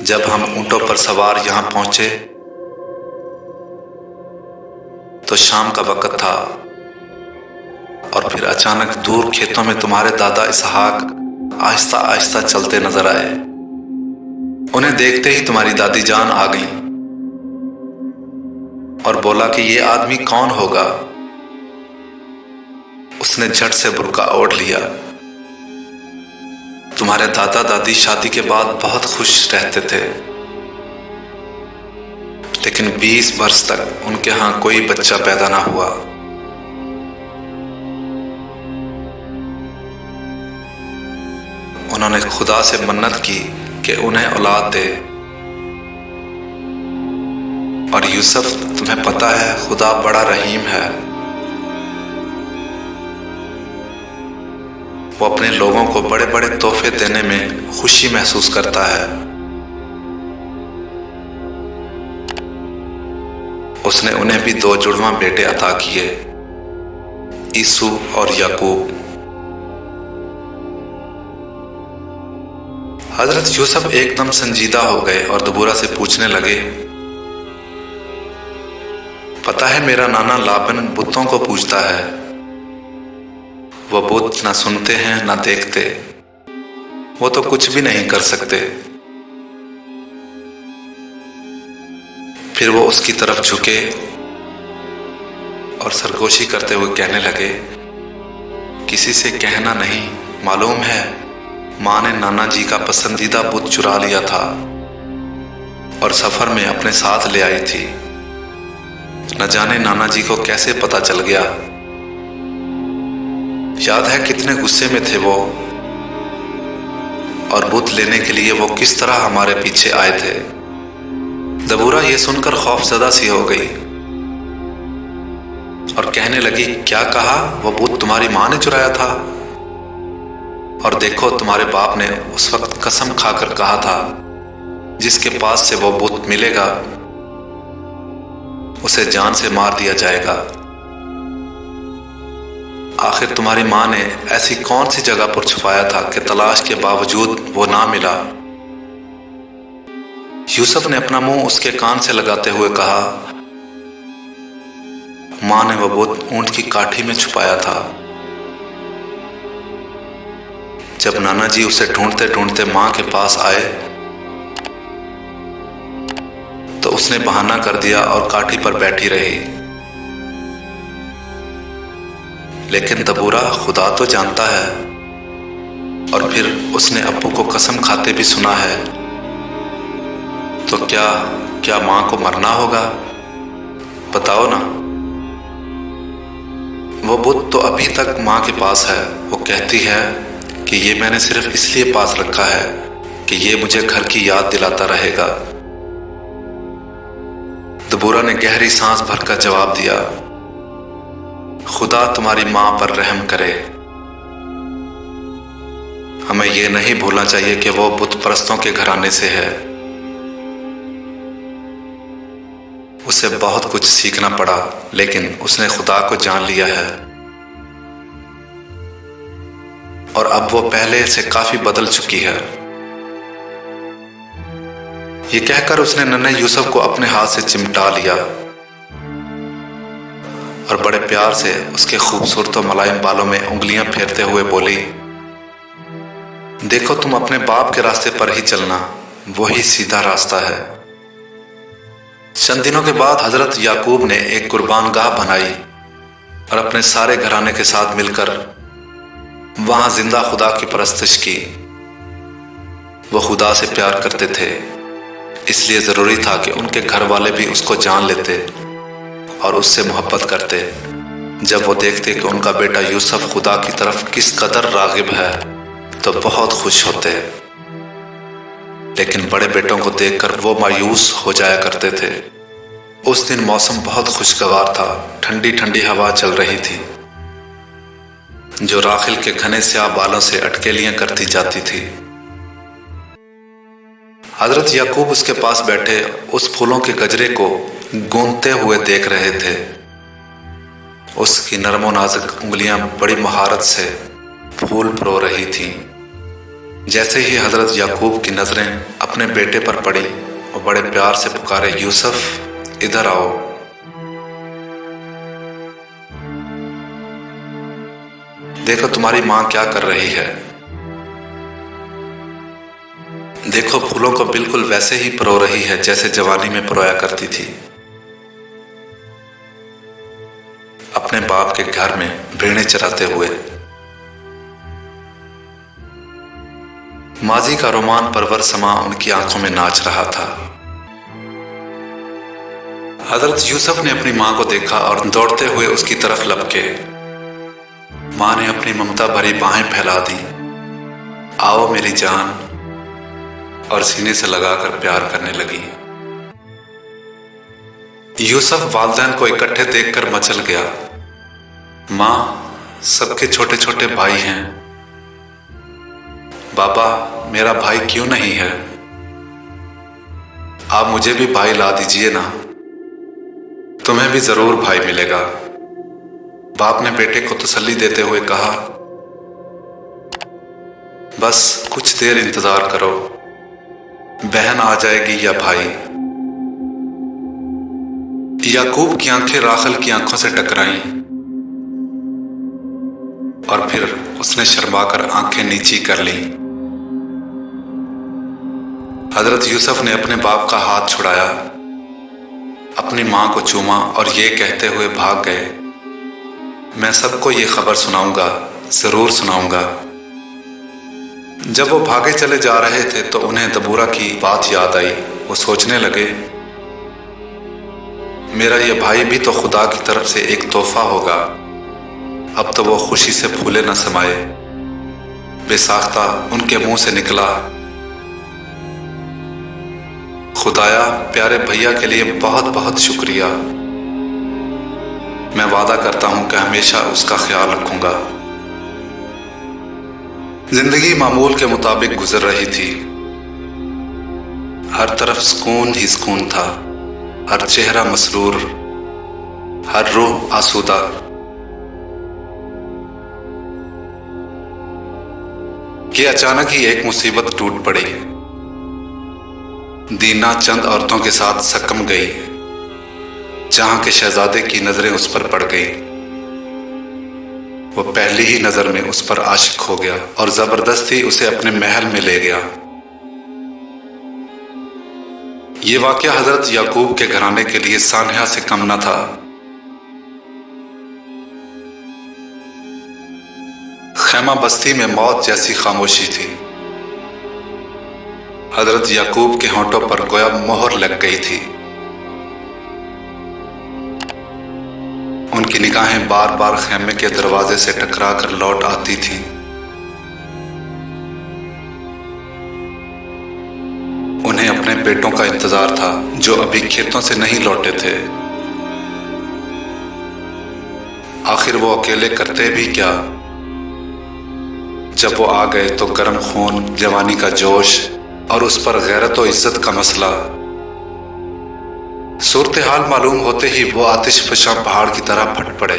जब हम ऊंटों पर सवार यहाँ पहुंचे तो शाम का वक्त था और फिर अचानक दूर खेतों में तुम्हारे दादा इसहाक आहिस्ता आहिस्ता चलते नजर आए। उन्हें देखते ही तुम्हारी दादी जान आ गई और बोला कि ये आदमी कौन होगा। उसने झट से बुर्का ओढ़ लिया। तुम्हारे दादा दादी शादी के बाद बहुत खुश रहते थे, लेकिन 20 वर्ष तक उनके यहाँ कोई बच्चा पैदा ना हुआ। उन्होंने खुदा से मन्नत की कि उन्हें औलाद दे। और यूसुफ, तुम्हें पता है खुदा बड़ा रहीम है। वो अपने लोगों को बड़े बड़े तोहफे देने में खुशी महसूस करता है। उसने उन्हें भी 2 जुड़वां बेटे अता किए, ईसु और याकूब। हजरत यूसुफ एकदम संजीदा हो गए और दबूरा से पूछने लगे, पता है मेरा नाना लाबन बुतों को पूजता है। वो बुत ना सुनते हैं ना देखते, वो तो कुछ भी नहीं कर सकते। फिर वो उसकी तरफ झुके और सरगोशी करते हुए कहने लगे, किसी से कहना नहीं, मालूम है माँ ने नाना जी का पसंदीदा बुत चुरा लिया था और सफर में अपने साथ ले आई थी। न जाने नाना जी को कैसे पता चल गया। याद है कितने गुस्से में थे वो, और बुत लेने के लिए वो किस तरह हमारे पीछे आए थे। दबूरा ये सुनकर खौफजदा सी हो गई और कहने लगी, क्या कहा? वो बुत तुम्हारी माँ ने चुराया था? और देखो तुम्हारे बाप ने उस वक्त कसम खाकर कहा था, जिसके पास से वो बुत मिलेगा उसे जान से मार दिया जाएगा। आखिर तुम्हारी माँ ने ऐसी कौन सी जगह पर छुपाया था कि तलाश के बावजूद वो ना मिला? यूसुफ ने अपना मुंह उसके कान से लगाते हुए कहा, माँ ने वो बुत ऊंट की काठी में छुपाया था। जब नाना जी उसे ढूंढते ढूंढते माँ के पास आए तो उसने बहाना कर दिया और काठी पर बैठी रही। लेकिन दबूरा, खुदा तो जानता है। और फिर उसने अब्बू को कसम खाते भी सुना है। तो क्या माँ को मरना होगा? बताओ ना। वो बुत तो अभी तक माँ के पास है। वो कहती है कि ये मैंने सिर्फ इसलिए पास रखा है कि ये मुझे घर की याद दिलाता रहेगा। दबूरा ने गहरी सांस भरकर जवाब दिया, खुदा तुम्हारी माँ पर रहम करे। हमें यह नहीं भूलना चाहिए कि वो बुत परस्तों के घराने से है। उसे बहुत कुछ सीखना पड़ा, लेकिन उसने खुदा को जान लिया है और अब वो पहले से काफी बदल चुकी है। ये कहकर उसने नन्हे यूसुफ को अपने हाथ से चिमटा लिया और बड़े प्यार से उसके खूबसूरत और मुलायम बालों में उंगलियां फेरते हुए बोली, देखो तुम अपने बाप के रास्ते पर ही चलना, वही सीधा रास्ता है। चंद दिनों के बाद हजरत याकूब ने एक कुर्बान गाह बनाई और अपने सारे घराने के साथ मिलकर वहां जिंदा खुदा की परस्तिश की। वो खुदा से प्यार करते थे, इसलिए जरूरी था कि उनके घर वाले भी उसको जान लेते और उससे मोहब्बत करते। जब वो देखते कि उनका बेटा यूसुफ खुदा की तरफ किस कदर रागिब है तो बहुत खुश होते, लेकिन बड़े बेटों को देखकर वो मायूस हो जाया करते थे। उस दिन मौसम बहुत खुशगवार था। ठंडी ठंडी हवा चल रही थी जो राखिल के घने स्याह बालों से अटकेलियां करती जाती थी। हजरत याकूब उसके पास बैठे उस फूलों के गजरे को गूंथते हुए देख रहे थे। उसकी नरम और नाजुक उंगलियां बड़ी महारत से फूल परो रही थीं। जैसे ही हजरत याकूब की नजरें अपने बेटे पर पड़ी, वो बड़े प्यार से पुकारे, यूसुफ इधर आओ। देखो तुम्हारी मां क्या कर रही है। देखो फूलों को बिल्कुल वैसे ही परो रही है जैसे जवानी में परोया करती थी। अपने बाप के घर में भेड़ें चराते हुए। माजी का रोमान परवर समा उनकी आंखों में नाच रहा था। हजरत यूसुफ ने अपनी मां को देखा और दौड़ते हुए उसकी तरफ लपके। मां ने अपनी ममता भरी बाहें फैला दी। आओ मेरी जान, और सीने से लगाकर प्यार करने लगी। यूसुफ वालिदैन को इकट्ठे देखकर मचल गया। मां, सबके छोटे छोटे भाई हैं। बाबा, मेरा भाई क्यों नहीं है? आप मुझे भी भाई ला दीजिए ना, तुम्हें भी जरूर भाई मिलेगा। बाप ने बेटे को तसल्ली देते हुए कहा। बस कुछ देर इंतजार करो, बहन आ जाएगी या भाई। याकूब की आंखें राखल की आंखों से टकराईं और फिर उसने शर्माकर आंखें नीची कर लीं। हजरत यूसुफ ने अपने बाप का हाथ छुड़ाया, अपनी मां को चूमा और ये कहते हुए भाग गए, मैं सबको ये खबर सुनाऊंगा, जरूर सुनाऊंगा। जब वो भागे चले जा रहे थे तो उन्हें दबूरा की बात याद आई। वो सोचने लगे, मेरा ये भाई भी तो खुदा की तरफ से एक तोहफा होगा। अब तो वो खुशी से फूले न समाये। बेसाख्ता उनके मुंह से निकला, खुदाया प्यारे भैया के लिए बहुत बहुत शुक्रिया। मैं वादा करता हूं कि हमेशा उसका ख्याल रखूंगा। जिंदगी मामूल के मुताबिक गुजर रही थी। हर तरफ सुकून ही सुकून था, हर चेहरा मसरूर, हर रूह आसूदा। कि अचानक ही एक मुसीबत टूट पड़ी। दीना चंद औरतों के साथ सकम गई। जहां के शहजादे की नजरें उस पर पड़ गई। वो पहली ही नजर में उस पर आशिक हो गया और जबरदस्ती उसे अपने महल में ले गया। ये वाकया हजरत याकूब के घराने के लिए सानहा से कम न था। खैमा बस्ती में मौत जैसी खामोशी थी। हजरत याकूब के होंठों पर गोया मोहर लग गई थी। उनकी निगाहें बार बार खैमे के दरवाजे से टकरा कर लौट आती थीं। उन्हें अपने बेटों का इंतजार था जो अभी खेतों से नहीं लौटे थे। आखिर वो अकेले करते भी क्या? जब वो आ गए तो गर्म खून, जवानी का जोश और उस पर गैरत और इज्जत का मसला। सूरत हाल मालूम होते ही वो आतिश फशा पहाड़ की तरह फट पड़े।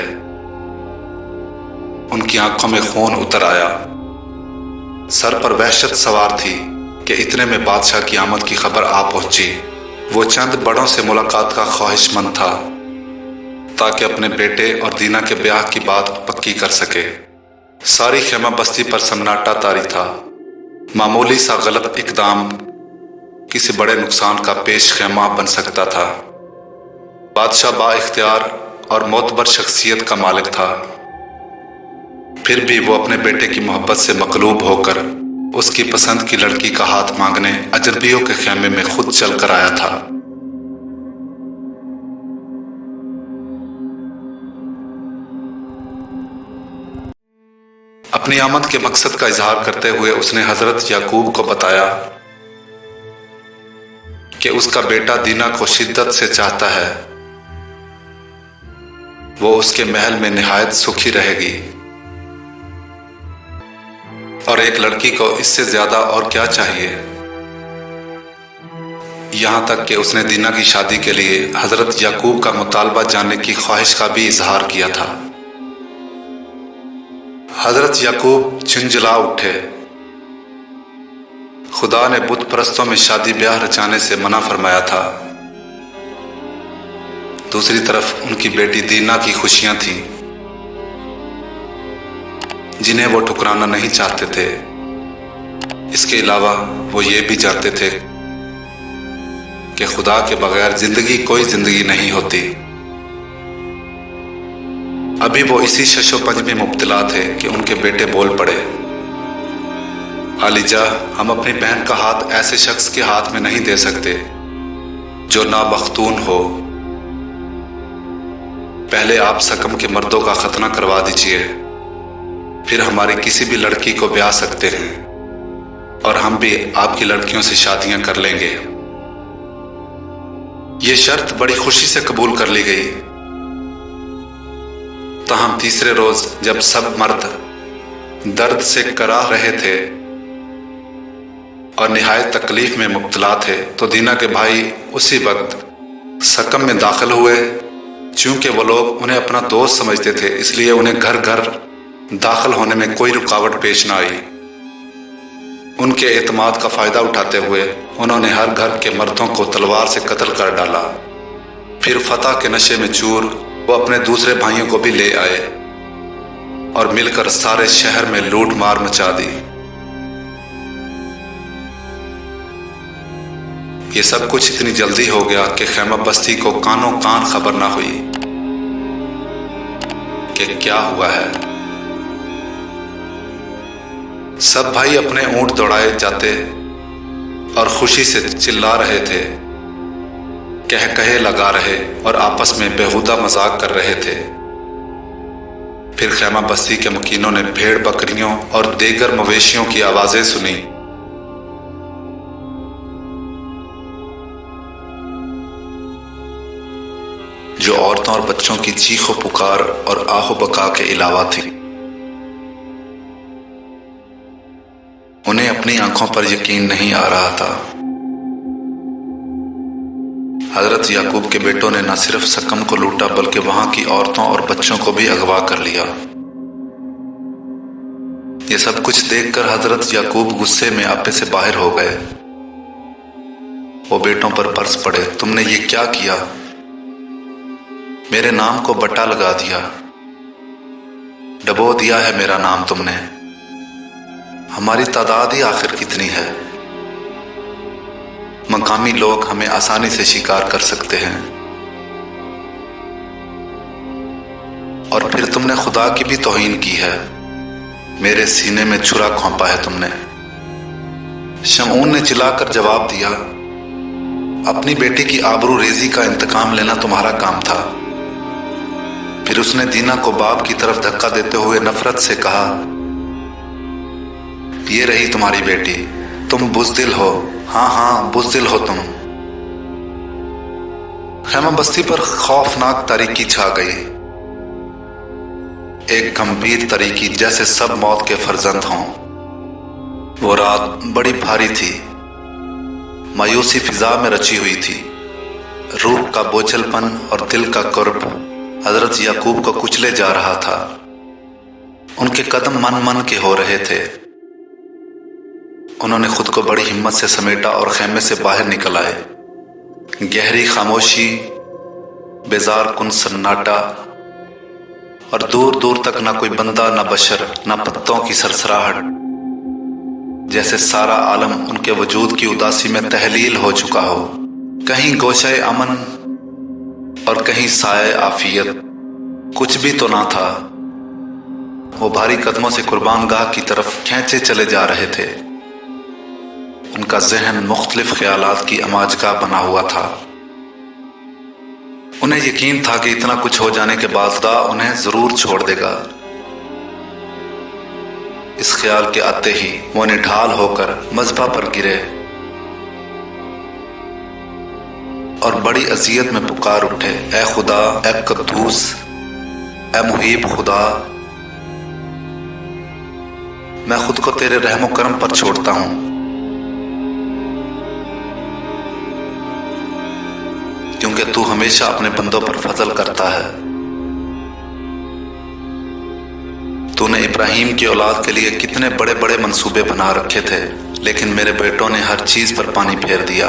उनकी आंखों में खून उतर आया। सर पर वहशत सवार थी कि इतने में बादशाह की आमद की खबर आ पहुंची। वो चंद बड़ों से मुलाकात का ख्वाहिशमंद था ताकि अपने बेटे और दीना के ब्याह की बात पक्की कर सके। सारी खेमा बस्ती पर सन्नाटा तारी था। मामूली सा गलत इकदाम किसी बड़े नुकसान का पेश खेमा बन सकता था। बादशाह बाइख्तियार और मोतबर शख्सियत का मालिक था। फिर भी वो अपने बेटे की मोहब्बत से मकलूब होकर उसकी पसंद की लड़की का हाथ मांगने अजनबियों के खेमे में खुद चल कर आया था। अपनी आमद के मकसद का इजहार करते हुए उसने हजरत याकूब को बताया कि उसका बेटा दीना को शिद्दत से चाहता है। वो उसके महल में निहायत सुखी रहेगी और एक लड़की को इससे ज्यादा और क्या चाहिए। यहां तक कि उसने दीना की शादी के लिए हजरत याकूब का मुतालबा जानने की ख्वाहिश का भी इजहार किया था। हजरत याकूब झुंझला उठे। खुदा ने बुत परस्तों में शादी ब्याह रचाने से मना फरमाया था। दूसरी तरफ उनकी बेटी दीना की खुशियां थीं, जिन्हें वो ठुकराना नहीं चाहते थे। इसके अलावा वो ये भी जानते थे कि खुदा के बगैर जिंदगी कोई जिंदगी नहीं होती। अभी वो इसी शशोपंज में मुब्तला थे कि उनके बेटे बोल पड़े, आलिजा, हम अपनी बहन का हाथ ऐसे शख्स के हाथ में नहीं दे सकते जो नाबख्तून हो। पहले आप सकम के मर्दों का खतना करवा दीजिए, फिर हमारी किसी भी लड़की को ब्याह सकते हैं और हम भी आपकी लड़कियों से शादियां कर लेंगे। ये शर्त बड़ी खुशी से कबूल कर ली गई। ताहम तीसरे रोज जब सब मर्द दर्द से कराह रहे थे और निहायत तकलीफ में मुब्तला थे, तो दीना के भाई उसी वक्त सकम में दाखिल हुए। चूंकि वो लोग उन्हें अपना दोस्त समझते थे, इसलिए उन्हें घर घर दाखिल होने में कोई रुकावट पेश न आई। उनके एतमाद का फायदा उठाते हुए उन्होंने हर घर के मर्दों को तलवार से कत्ल कर डाला। फिर फतह के नशे में चूर वो अपने दूसरे भाइयों को भी ले आए और मिलकर सारे शहर में लूट मार मचा दी। ये सब कुछ इतनी जल्दी हो गया कि खैमा बस्ती को कानों कान खबर ना हुई कि क्या हुआ है। सब भाई अपने ऊंट दौड़ाए जाते और खुशी से चिल्ला रहे थे, कह कहे लगा रहे और आपस में बेहुदा मजाक कर रहे थे। फिर खैमा बस्ती के मुकीनों ने भेड़ बकरियों और देगर मवेशियों की आवाजें सुनी। जो औरतों और बच्चों की चीखों पुकार और आहो बका के अलावा थी। उन्हें अपनी आंखों पर यकीन नहीं आ रहा था। हजरत याकूब के बेटों ने न सिर्फ सकम को लूटा बल्कि वहां की औरतों और बच्चों को भी अगवा कर लिया। ये सब कुछ देखकर हजरत याकूब गुस्से में आपे से बाहर हो गए। वो बेटों पर बरस पड़े, तुमने ये क्या किया? मेरे नाम को बट्टा लगा दिया, डबो दिया है मेरा नाम तुमने। हमारी तादाद ही आखिर कितनी है? मकामी लोग हमें आसानी से शिकार कर सकते हैं। और फिर तुमने खुदा की भी तौहीन की है, मेरे सीने में छुरा खोंपा है तुमने। शमऊन ने चिल्लाकर जवाब दिया, अपनी बेटी की आबरू रेजी का इंतकाम लेना तुम्हारा काम था। फिर उसने दीना को बाप की तरफ धक्का देते हुए नफरत से कहा, ये रही तुम्हारी बेटी, तुम बुज़दिल हो। हाँ हाँ, बुज़दिल हो तुम। खैमा बस्ती पर खौफनाक तारीकी छा गई, एक गंभीर तारीकी जैसे सब मौत के फर्जंद हों। वो रात बड़ी भारी थी, मायूसी फिजा में रची हुई थी। रूह का बोझलपन और दिल का कुर्ब हजरत याकूब को कुचले जा रहा था। उनके कदम मन मन के हो रहे थे। उन्होंने खुद को बड़ी हिम्मत से समेटा और खेमे से बाहर निकल आए। गहरी खामोशी, बेजार कुन सन्नाटा और दूर दूर तक ना कोई बंदा, ना बशर, ना पत्तों की सरसराहट, जैसे सारा आलम उनके वजूद की उदासी में तहलील हो चुका हो। कहीं गोशे अमन और कहीं साए आफियत, कुछ भी तो ना था। वो भारी कदमों से कुर्बान गाह की तरफ खींचे चले जा रहे थे। उनका जहन मुख्तलिफ ख्यालात की अमाजगाह बना हुआ था। उन्हें यकीन था कि इतना कुछ हो जाने के बाद खुदा उन्हें जरूर छोड़ देगा। इस ख्याल के आते ही वो निढाल होकर मज़बा पर गिरे और बड़ी अजियत में पुकार उठे, ए खुदा, ए कद्दूस, ए मुहीब खुदा, मैं खुद को तेरे रहमो करम पर छोड़ता हूं, क्योंकि तू हमेशा अपने बंदों पर फजल करता है। तूने इब्राहिम की औलाद के लिए कितने बड़े बड़े मंसूबे बना रखे थे, लेकिन मेरे बेटों ने हर चीज पर पानी फेर दिया।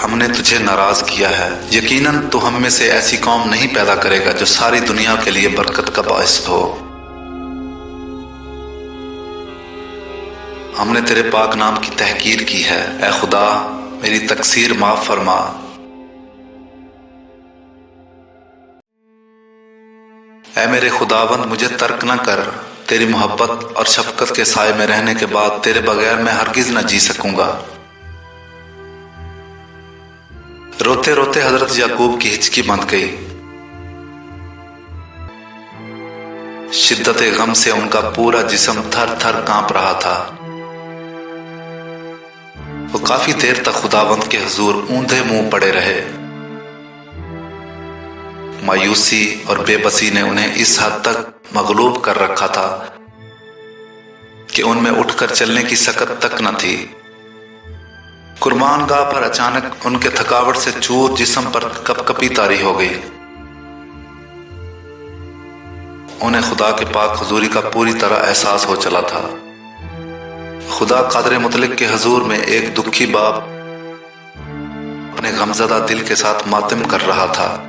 हमने तुझे नाराज किया है। यकीनन तू हम में से ऐसी कौम नहीं पैदा करेगा जो सारी दुनिया के लिए बरकत का बाइस हो। हमने तेरे पाक नाम की तहकीर की है। ऐ खुदा, मेरी तकसीर माफ फरमा। ऐ मेरे खुदावंद, मुझे तर्क न कर। तेरी मोहब्बत और शफकत के साए में रहने के बाद तेरे बगैर मैं हरगिज न जी सकूंगा। रोते रोते हजरत याकूब की हिचकी बंध गई। शिद्दत गम से उनका पूरा जिस्म थर थर कांप रहा था। वो काफी देर तक खुदावंद के हुजूर ऊंधे मुंह पड़े रहे। मायूसी और बेबसी ने उन्हें इस हद तक मगलूब कर रखा था कि उनमें उठकर चलने की सकत तक न थी। कुर्बान गाह पर अचानक उनके थकावट से चूर जिस्म पर कपकपी तारी हो गई। उन्हें खुदा के पाक हुजूरी का पूरी तरह एहसास हो चला था। खुदा कादर मुतलिक के हुजूर में एक दुखी बाप अपने गमज़दा दिल के साथ मातम कर रहा था।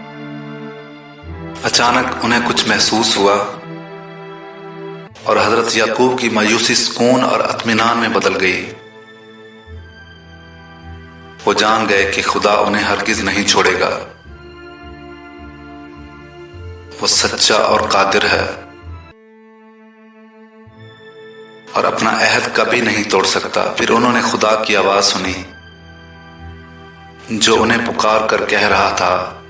अचानक उन्हें कुछ महसूस हुआ और हजरत याकूब की मायूसी सुकून और इत्मीनान में बदल गई। वो जान गए कि खुदा उन्हें हरगिज नहीं छोड़ेगा। वो सच्चा और कादिर है और अपना अहद कभी नहीं तोड़ सकता। फिर उन्होंने खुदा की आवाज सुनी जो उन्हें पुकार कर कह रहा था,